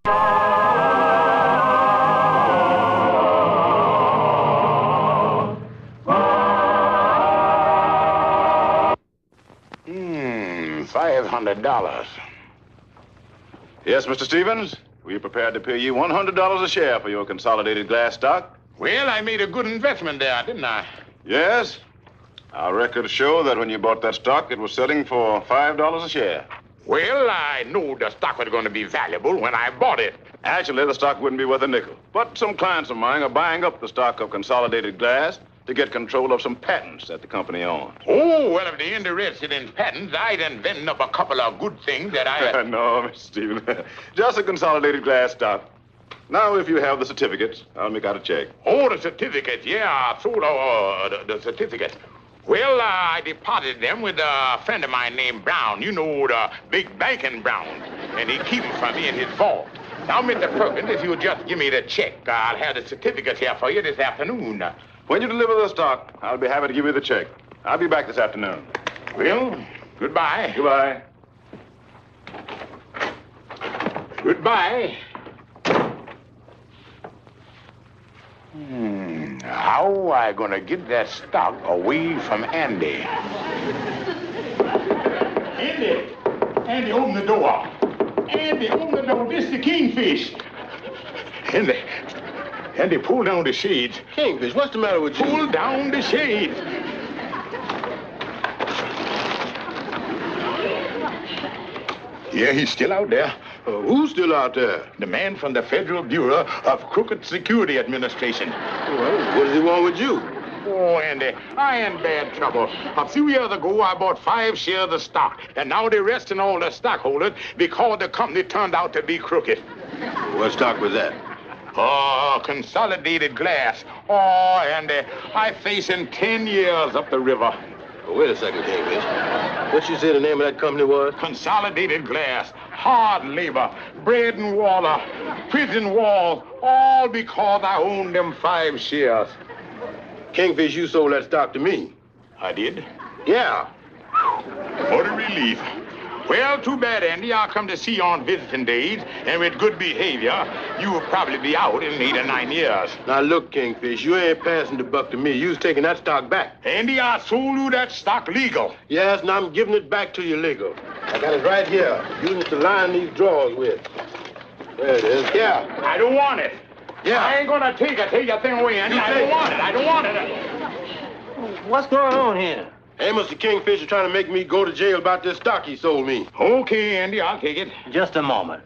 $500. Yes, Mr. Stevens? We're prepared to pay you $100 a share for your consolidated glass stock. Well, I made a good investment there, didn't I? Yes. Our records show that when you bought that stock, it was selling for $5 a share. Well, I knew the stock was going to be valuable when I bought it. Actually, the stock wouldn't be worth a nickel. But some clients of mine are buying up the stock of Consolidated Glass to get control of some patents that the company owns. Oh, well, if they're interested in patents, I'd invent up a couple of good things that I... No, Mr. Stevens. Just a Consolidated Glass stock. Now, if you have the certificates, I'll make out a check. Oh, the certificates. Yeah, I sold the certificates. Well, I deposited them with a friend of mine named Brown. You know, the big banking Brown. And he keeps them for me in his vault. Now, Mr. Perkins, if you'll just give me the check, I'll have the certificates here for you this afternoon. When you deliver the stock, I'll be happy to give you the check. I'll be back this afternoon. Well, goodbye. Goodbye. Goodbye. How I gonna get that stock away from Andy? Andy, open the door. Andy, open the door. This is the Kingfish. Andy, pull down the shades. Kingfish, what's the matter with you? Pull down the shades. Yeah, he's still out there. Who's still out there? The man from the Federal Bureau of Crooked Security Administration. Well, what does he want with you? Oh, Andy, I in bad trouble. A few years ago, I bought 5 shares of stock, and now they're arresting all the stockholders because the company turned out to be crooked. What stock was that? Oh, Consolidated Glass. Oh, Andy, I facing 10 years up the river. Well, wait a second, Kingfish. What you say the name of that company was? Consolidated Glass. Hard labor, bread and water, prison walls, all because I own them 5 shares. Kingfish, you sold that stock to me. I did? Yeah. What a relief. Well, too bad, Andy. I'll come to see you on visiting days, and with good behavior, you will probably be out in 8 or 9 years. Now, look, Kingfish, you ain't passing the buck to me. You was taking that stock back. Andy, I sold you that stock legal. Yes, and I'm giving it back to you legal. I got it right here. Using it to line these drawers with. There it is. Yeah. I don't want it. Yeah. I ain't gonna take your thing away, Andy. I don't want it. I don't want it. What's going on here? Amos the Kingfish is trying to make me go to jail about this stock he sold me. Okay, Andy, I'll take it. Just a moment.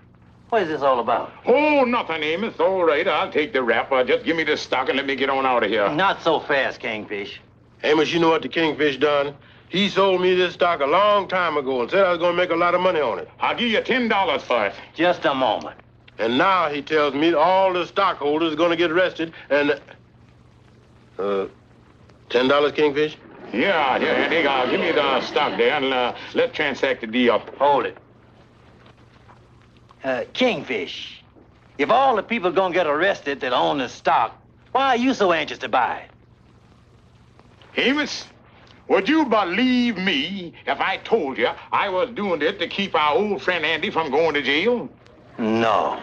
What is this all about? Oh, nothing, Amos. All right, I'll take the rap. Just give me the stock and let me get on out of here. Not so fast, Kingfish. Amos, you know what the Kingfish done? He sold me this stock a long time ago and said I was going to make a lot of money on it. I'll give you $10 for it. Just a moment. And now he tells me all the stockholders are going to get arrested and... $10, Kingfish? Yeah, Andy, give me the stock there and let's transact the deal. Hold it. Kingfish, if all the people gonna get arrested that own the stock, why are you so anxious to buy it? Amos, would you believe me if I told you I was doing it to keep our old friend Andy from going to jail? No.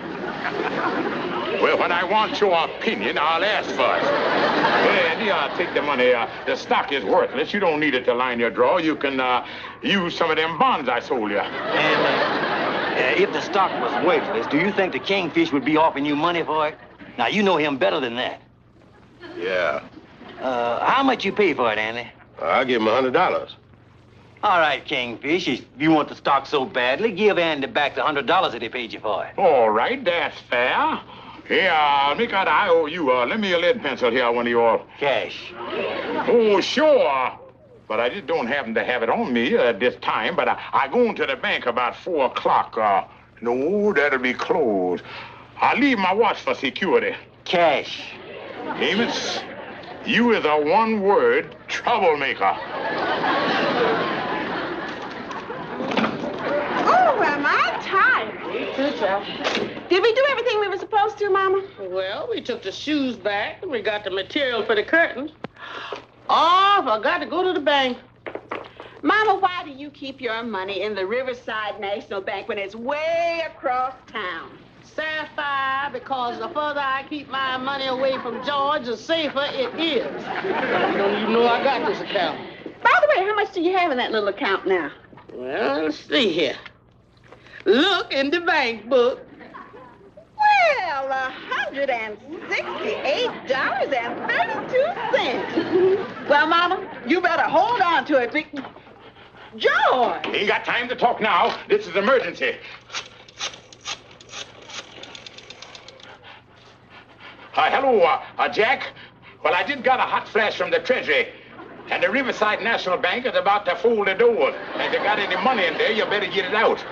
Well, when I want your opinion, I'll ask for it. Well, Andy, I'll take the money. The stock is worthless. You don't need it to line your drawer. You can use some of them bonds I sold you. And if the stock was worthless, do you think the Kingfish would be offering you money for it? Now, you know him better than that. Yeah. How much you pay for it, Andy? I'll give him $100. All right, Kingfish, if you want the stock so badly, give Andy back the $100 that he paid you for it. All right, that's fair. Here, I'll make out I owe you. Lend me a lead pencil here, one of your... Cash. Oh, sure. But I just don't happen to have it on me at this time. But I go into the bank about 4 o'clock. No, that'll be closed. I'll leave my watch for security. Cash. Amos, you is a one-word troublemaker. Oh, am I tired? Did we do everything we were supposed to, Mama? Well, we took the shoes back and we got the material for the curtains. Oh, I got to go to the bank. Mama, why do you keep your money in the Riverside National Bank when it's way across town? Sapphire, because the further I keep my money away from George, the safer it is. You don't even know I got this account. By the way, how much do you have in that little account now? Well, let's see here. Look in the bank book. Well, $168.32. Well, Mama, you better hold on to it. George! Ain't got time to talk now. This is emergency. Hello, Jack. Well, I just got a hot flash from the Treasury. And the Riverside National Bank is about to fold the door. And if you got any money in there, you better get it out.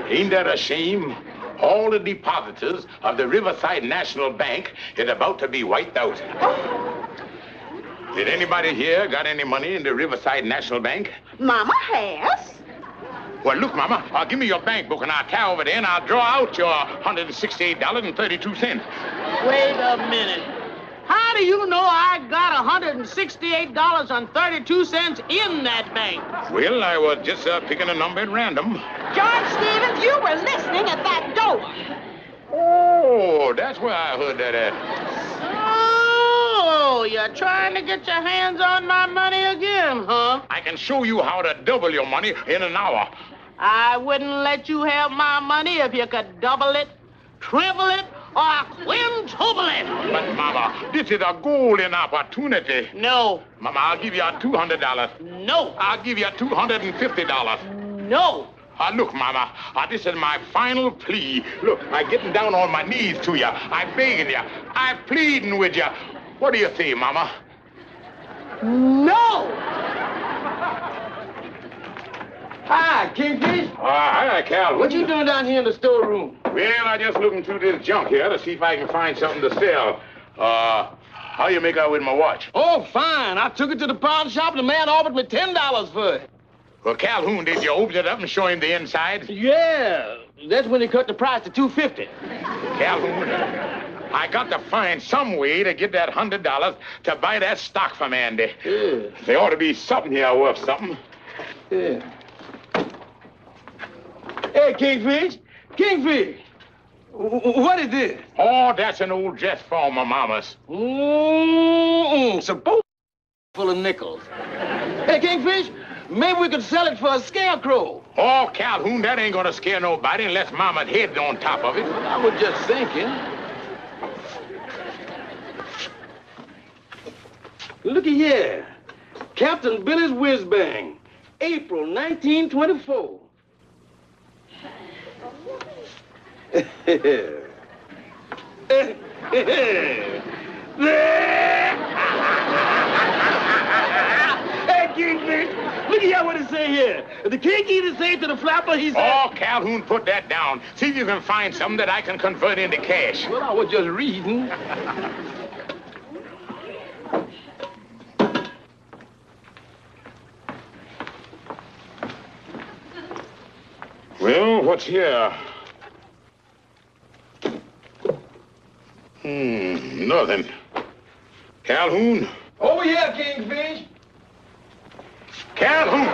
Ain't that a shame? All the depositors of the Riverside National Bank is about to be wiped out. Did anybody here got any money in the Riverside National Bank? Mama has. Well, look, Mama, give me your bank book and I'll carry over there and I'll draw out your $168.32. Wait a minute. How do you know I got $168.32 in that bank? Well, I was just picking a number at random. George Stevens, you were listening at that door. Oh, that's where I heard that at. Oh, you're trying to get your hands on my money again, huh? I can show you how to double your money in an hour. I wouldn't let you have my money if you could double it, triple it, or quintuple it. But, Mama, this is a golden opportunity. No. Mama, I'll give you $200. No. I'll give you $250. No. Look, Mama, this is my final plea. Look, I'm getting down on my knees to you. I'm begging you. I'm pleading with you. What do you say, Mama? No. Hi, Kingfish. Hi, Cal. What you doing down here in the storeroom? Well, I'm just looking through this junk here to see if I can find something to sell. How you make out with my watch? Oh, fine. I took it to the pawn shop and the man offered me $10 for it. Well, Calhoun, did you open it up and show him the inside? Yeah. That's when he cut the price to $250. Calhoun, I got to find some way to get that $100 to buy that stock from Andy. Yeah. There ought to be something here worth something. Yeah. Hey, Kingfish. Kingfish. What is this? Oh, that's an old dress for my mama's. Suppose full of nickels. Hey, Kingfish, maybe we could sell it for a scarecrow. Oh, Calhoun, that ain't gonna scare nobody unless Mama's head's on top of it. Well, I was just thinking. Looky here. Captain Billy's Whiz Bang, April 1924. Hey, Kingfish, look at what it say here. The king either say to the flapper, he said... Oh, Calhoun, put that down. See if you can find something that I can convert into cash. Well, I was just reading. Well, what's here? Nothing. Calhoun? Oh, yeah, Kingfish. Calhoun!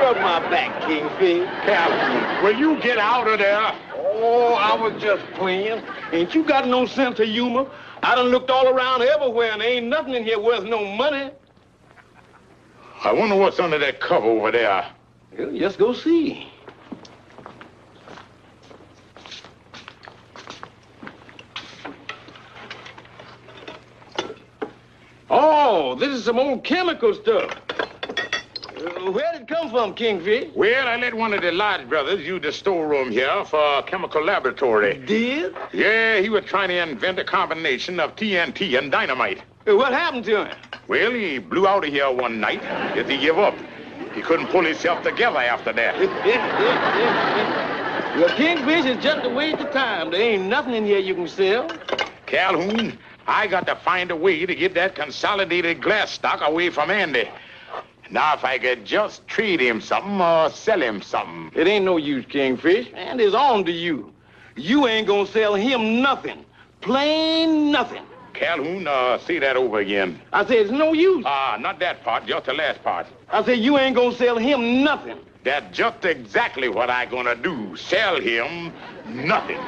Rub my back, Kingfish. Calhoun, will you get out of there? Oh, I was just playing. Ain't you got no sense of humor? I done looked all around everywhere, and there ain't nothing in here worth no money. I wonder what's under that cover over there. Well, just go see. Oh, this is some old chemical stuff. Where did it come from, Kingfish? Well, I let one of the Lodge brothers use the storeroom here for a chemical laboratory. Did? Yeah, he was trying to invent a combination of TNT and dynamite. What happened to him? Well, he blew out of here one night as he gave up. He couldn't pull himself together after that. Well, Kingfish is just a waste of time. There ain't nothing in here you can sell. Calhoun, I got to find a way to get that consolidated glass stock away from Andy. Now, if I could just trade him something or sell him something. It ain't no use, Kingfish. Andy's on to you. You ain't gonna sell him nothing. Plain nothing. Calhoun, say that over again. I said it's no use. Not that part, just the last part. I said you ain't gonna sell him nothing. That's just exactly what I gonna do. Sell him nothing.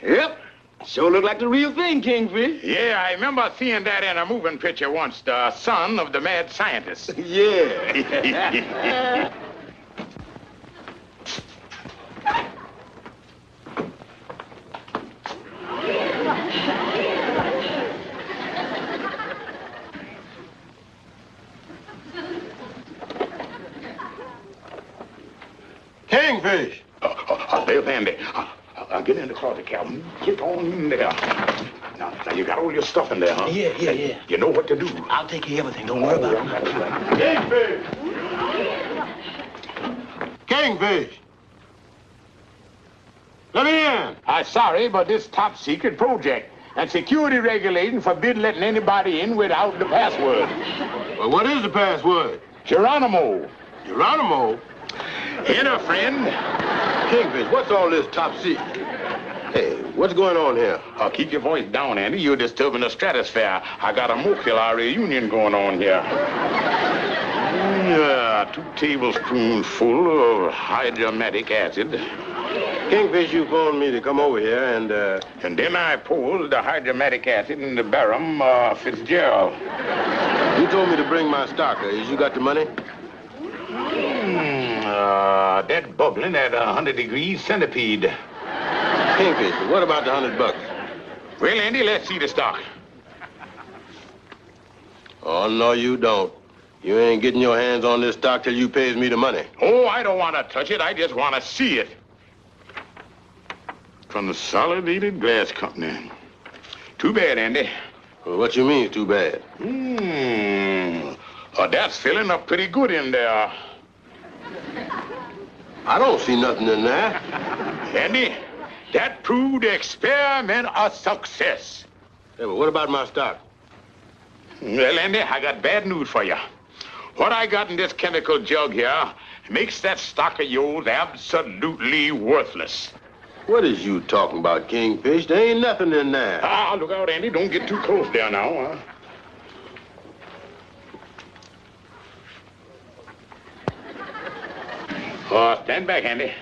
Yep. Sure look like the real thing, Kingfish. Yeah, I remember seeing that in a moving picture once, the son of the mad scientist. Yeah. Kingfish. There's Andy. Get in the closet, Calvin. Get on in there. Now, you got all your stuff in there, huh? Yeah. You know what to do. I'll take care of everything. Don't worry about it. Kingfish. Kingfish. Let me in. I'm sorry, but this top secret project and security regulations forbid letting anybody in without the password. Well, what is the password? Geronimo. Geronimo? Enter, friend. Kingfish, what's all this top secret? Hey, what's going on here? Keep your voice down, Andy. You're disturbing the stratosphere. I got a molecular reunion going on here. Yeah, 2 tablespoons full of hydromatic acid. Kingfish, you phoned me to come over here and then I poured the hydromatic acid in the Barham Fitzgerald. you told me to bring my stock. Has you got the money? That bubbling at 100 degrees centipede. Kingfish, what about the $100? Well, Andy, let's see the stock. Oh, no, you don't. You ain't getting your hands on this stock till you pays me the money. Oh, I don't want to touch it. I just want to see it. Consolidated Glass Company. Too bad, Andy. Well, what you mean, too bad? That's filling up pretty good in there. I don't see nothing in there. Andy, that proved the experiment a success. Hey, but what about my stock? Well, Andy, I got bad news for you. What I got in this chemical jug here makes that stock of yours absolutely worthless. What is you talking about, Kingfish? There ain't nothing in there. Look out, Andy. Don't get too close there now, stand back, Andy.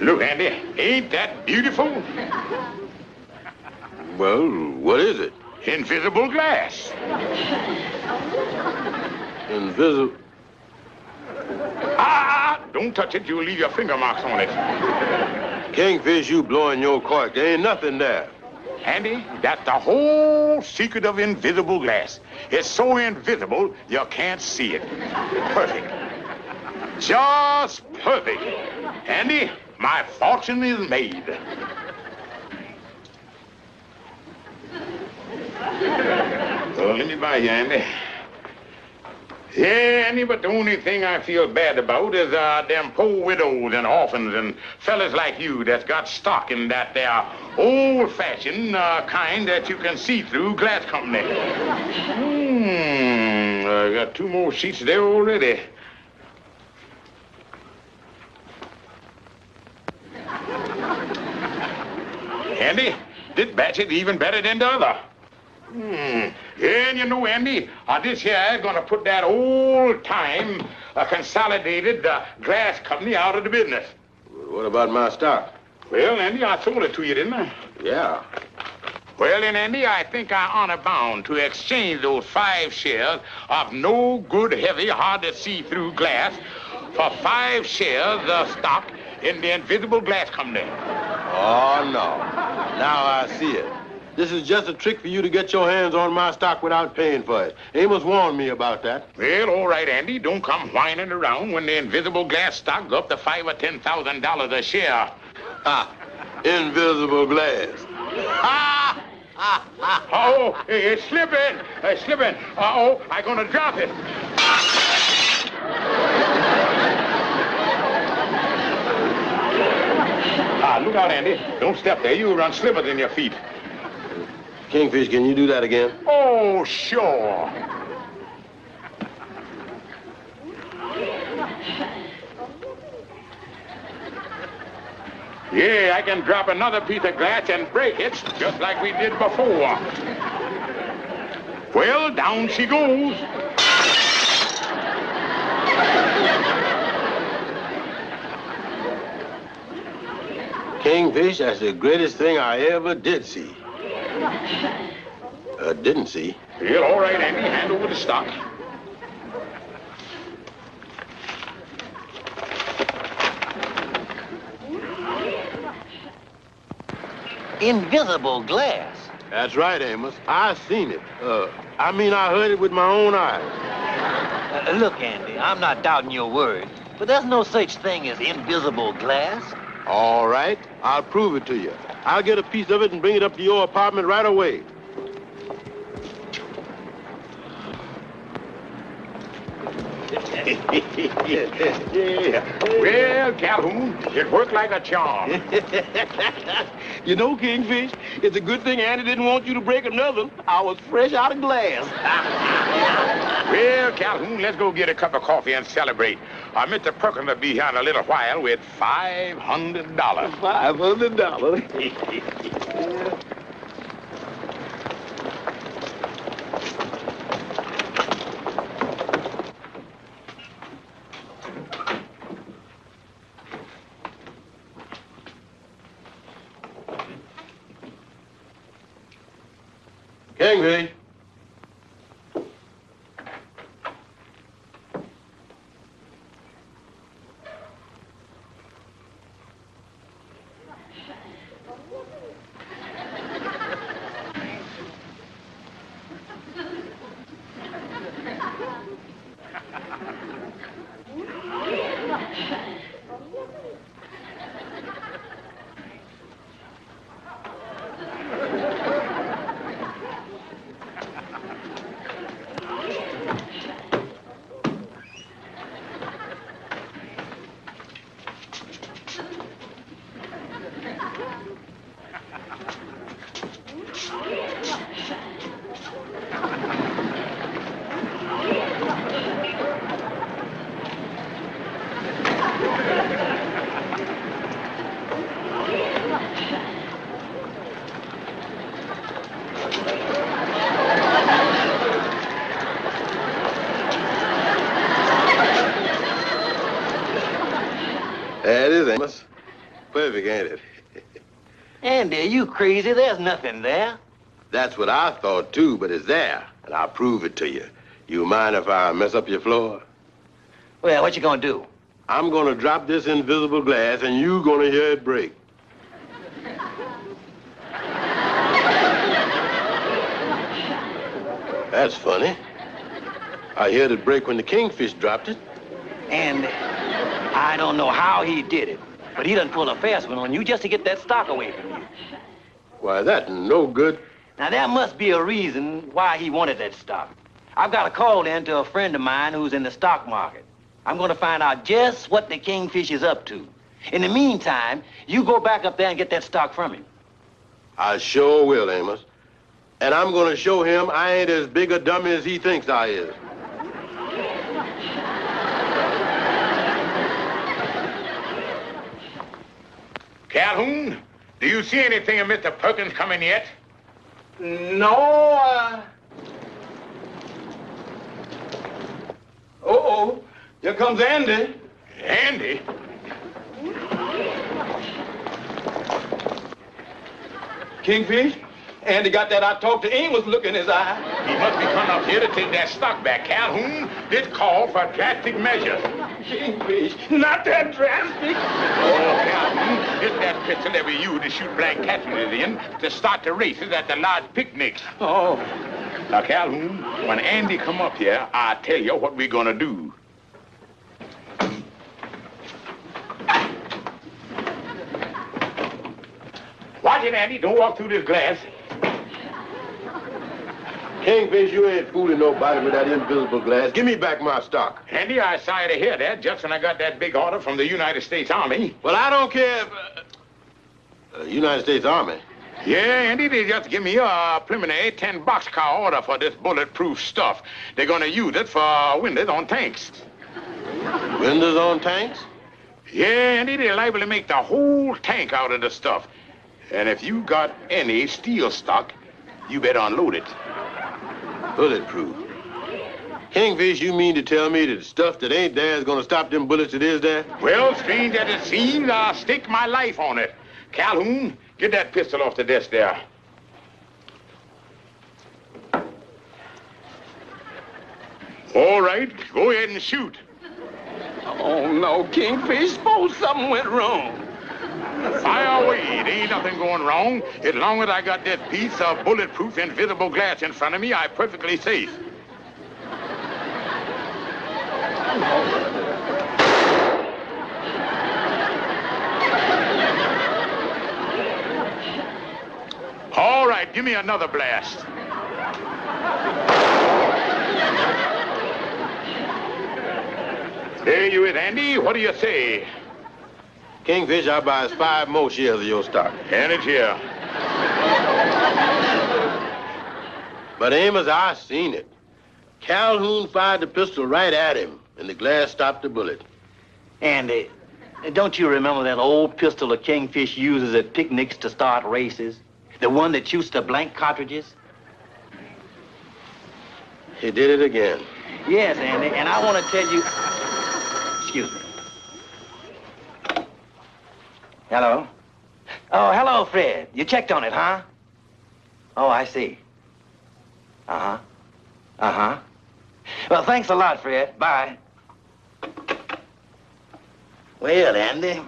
Look, Andy, ain't that beautiful? Well, what is it? Invisible glass. Invisible. Don't touch it. You'll leave your finger marks on it. Kingfish, you blowing your cork. There ain't nothing there. Andy, that's the whole secret of invisible glass. It's so invisible, you can't see it. Perfect. Just perfect. Andy, my fortune is made. Well, let me buy you, Andy. Yeah, Andy, but the only thing I feel bad about is them poor widows and orphans and fellas like you that's got stock in that there old-fashioned kind that you can see through glass company. I got 2 more sheets there already. Andy, this batch is even better than the other. Yeah, and you know, Andy, this here is going to put that old-time consolidated glass company out of the business. What about my stock? Well, Andy, I sold it to you, didn't I? Yeah. Well, then, Andy, I think I'm honor bound to exchange those 5 shares of no good, heavy, hard-to-see-through glass for 5 shares of stock in the invisible glass company. Oh, no. Now I see it. This is just a trick for you to get your hands on my stock without paying for it. Amos warned me about that. Well, all right, Andy. Don't come whining around when the invisible glass stock go up to $5,000 or $10,000 a share. Invisible glass. Oh, it's slipping. It's slipping. Uh-oh, I'm going to drop it. Look out, Andy. Don't step there. You'll run slippers in your feet. Kingfish, can you do that again? Oh, sure. Yeah, I can drop another piece of glass and break it, just like we did before. Well, down she goes. Kingfish, that's the greatest thing I ever did see. Didn't see. Well, all right, Andy, hand over the stock. Invisible glass. That's right, Amos. I seen it. I heard it with my own eyes. Look, Andy, I'm not doubting your word, but there's no such thing as invisible glass. All right, I'll prove it to you. I'll get a piece of it and bring it up to your apartment right away. Yeah. Well, Calhoun, it worked like a charm. You know, Kingfish, it's a good thing Andy didn't want you to break another. I was fresh out of glass. Well, Calhoun, let's go get a cup of coffee and celebrate. Mr. Perkins will be here in a little while with $500. $500. Kingfish. That is Amos. Perfect, ain't it? Andy, are you crazy? There's nothing there. That's what I thought, too, but it's there, and I'll prove it to you. You mind if I mess up your floor? Well, what you gonna do? I'm gonna drop this invisible glass, and you gonna hear it break. That's funny. I heard it break when the Kingfish dropped it. And I don't know how he did it, but he done pulled a fast one on you just to get that stock away from you. Why, that's no good. Now, there must be a reason why he wanted that stock. I've got a call in to a friend of mine who's in the stock market. I'm going to find out just what the Kingfish is up to. In the meantime, you go back up there and get that stock from him. I sure will, Amos. And I'm going to show him I ain't as big a dummy as he thinks I is. Calhoun, do you see anything of Mr. Perkins coming yet? No, Uh-oh, here comes Andy. Andy? Kingfish, Andy got that I talked to Amos look in his eye. He must be coming up here to take that stock back. Calhoun did call for drastic measures. Kingfish, not that drastic. Oh, Calhoun, it's that pistol that we use to shoot blank cartridges in to start the races at the large picnics. Oh. Now, Calhoun, when Andy come up here, I'll tell you what we're gonna do. Watch it, Andy. Don't walk through this glass. Kingfish, you ain't fooling nobody with that invisible glass. Give me back my stock. Andy, I sorry to hear that just when I got that big order from the United States Army. Well, I don't care if... United States Army? Yeah, Andy, they just give me a preliminary 10 boxcar order for this bulletproof stuff. They're gonna use it for windows on tanks. Windows on tanks? Yeah, Andy, they're liable to make the whole tank out of the stuff. And if you got any steel stock, you better unload it. Bulletproof. Kingfish, you mean to tell me that stuff that ain't there is gonna stop them bullets that is there? Well, strange as it seems, I'll stake my life on it. Calhoun, get that pistol off the desk there. All right, go ahead and shoot. Oh, no, Kingfish. Suppose something went wrong. Fire away. There ain't nothing going wrong. As long as I got that piece of bulletproof invisible glass in front of me, I'm perfectly safe. All right, give me another blast. There you is, Andy. What do you say? Kingfish, I buy us 5 more shares of your stock. And it's here. But Amos, I seen it. Calhoun fired the pistol right at him, and the glass stopped the bullet. Andy, don't you remember that old pistol the Kingfish uses at picnics to start races? The one that shoots the blank cartridges? He did it again. Yes, Andy, and I want to tell you... Excuse me. Hello? Oh, hello, Fred. You checked on it, huh? Oh, I see. Uh-huh. Uh-huh. Well, thanks a lot, Fred. Bye. Well, Andy,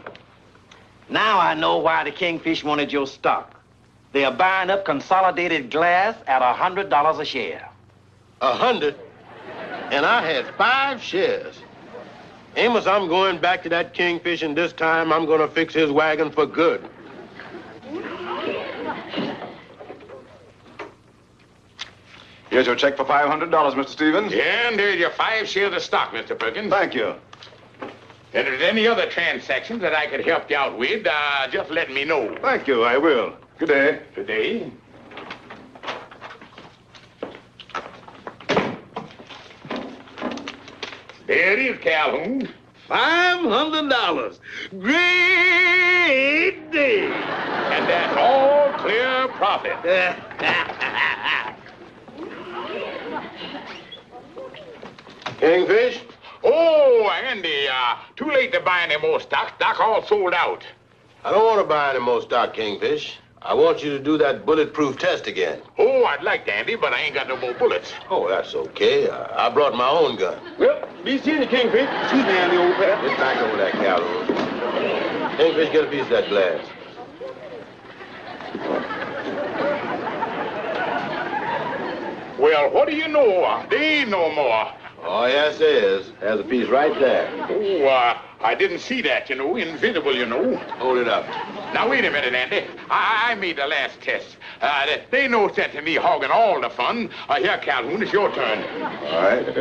now I know why the Kingfish wanted your stock. They are buying up Consolidated Glass at $100 a share. 100? And I had 5 shares. Amos, I'm going back to that Kingfish, and this time I'm gonna fix his wagon for good. Here's your check for $500, Mr. Stevens. And there's your 5 shares of stock, Mr. Perkins. Thank you. And if there's any other transactions that I could help you out with, just let me know. Thank you, I will. Good day. Good day. There it is, Calhoun. $500. Great day. And that's all clear profit. Kingfish? Oh, Andy, too late to buy any more stock. Stock all sold out. I don't want to buy any more stock, Kingfish. I want you to do that bulletproof test again. Oh, I'd like to, Andy, but I ain't got no more bullets. Oh, that's okay. I brought my own gun. Well, be seeing you, Kingfish. Excuse me, Andy, old pal. Get back over that Calhoun. Kingfish, get a piece of that glass. Well, what do you know? There ain't no more. Oh, yes, there is. There's a piece right there. Oh, I didn't see that, invisible, Hold it up. Now, wait a minute, Andy. I made the last test. They no sense in me hogging all the fun. Here, Calhoun, it's your turn. All right. You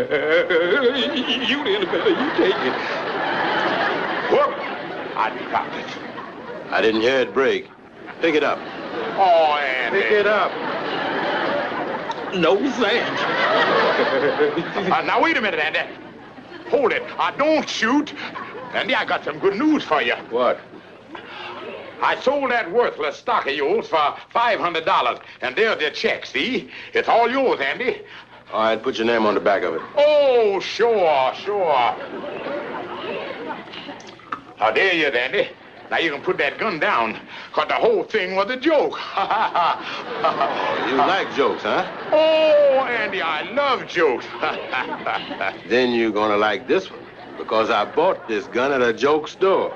the better. You take it. Whoop! I dropped it. I didn't hear it break. Pick it up. Oh, Andy. Pick it up. No thanks. Now, wait a minute, Andy. Hold it. Don't shoot. Andy, I got some good news for you. What? I sold that worthless stock of yours for $500, and there's the check, see? It's all yours, Andy. All right, put your name on the back of it. Oh, sure. Now, there you is, Andy. Now, you can put that gun down, because the whole thing was a joke. You like jokes, huh? Oh, Andy, I love jokes. Then you're gonna like this one, because I bought this gun at a joke store.